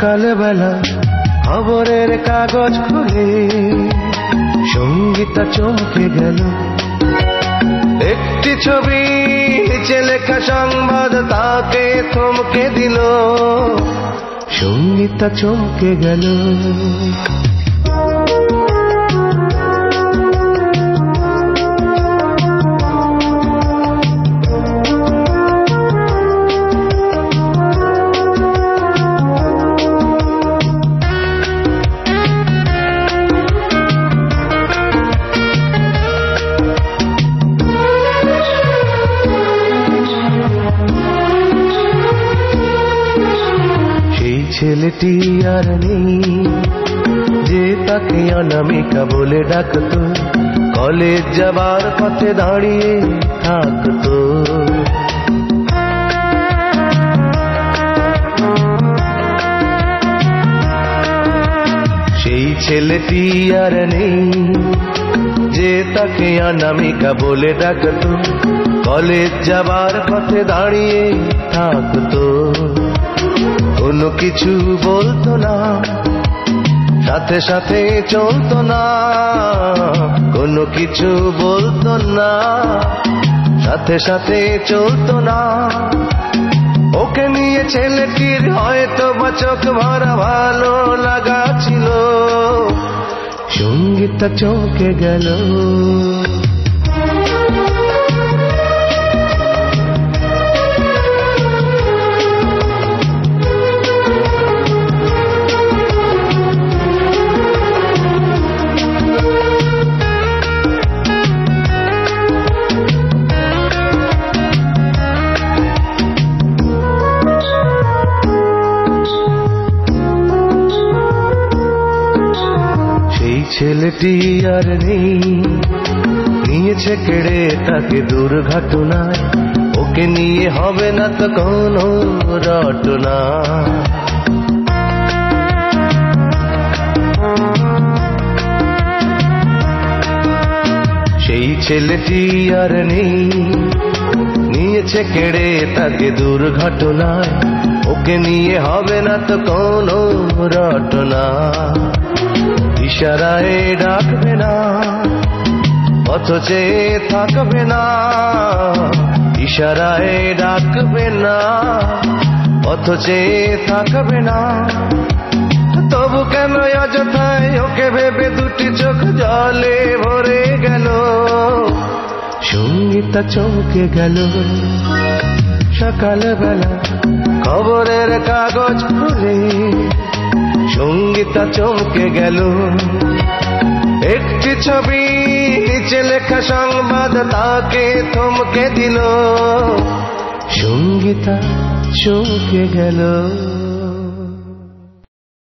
সকালবেলা খবরের কাগজ খুলে সঙ্গীতা চমকে গেল। একটি ছবি নিচে লেখা সংবাদ তাকে থমকে দিল। সঙ্গীতা চমকে গেল। ছেলেটি আর নেই যে তাকে অনামিকা বলে ডাকতো, কলেজ যাবার পথে দাঁড়িয়ে থাকতো। সেই ছেলেটি আর নেই যে তাকে অনামিকা বলে ডাকতো, কলেজ যাবার পথে দাঁড়িয়ে থাকতো। কোনো কিছু বলতো না, সাথে সাথে চলতো না। কোনো কিছু বলতো না, সাথে সাথে চলতো না। ওকে নিয়ে ছেলেটির হয়তো বা চোখ ভরা ভালো লাগা ছিল। সঙ্গীতা চমকে গেল। ছেলেটি আর নেই, নিয়েছে কেড়ে তাকে দুর্ঘটনায়। ওকে নিয়ে হবে না তো কোনো রটনা। সেই ছেলেটি আর নেই, নিয়েছে কেড়ে তাকে দুর্ঘটনায়। ওকে নিয়ে হবে না তো কোনো রটনা। ইশারায় ডাকবে না, অথচ থাকবে না। ইশারায় ডাকবে না, অথচ থাকবে না। তবু কেন অযথায় ওকে ভেবে দুটি চোখ জলে ভরে গেল। সঙ্গীতা চমকে গেল। সকালবেলা খবরের কাগজ খুলে সঙ্গীতা চমকে গেল। একটি ছবি নিচে লেখা সংবাদ তাকে থমকে দিল। সঙ্গীতা চমকে গেল।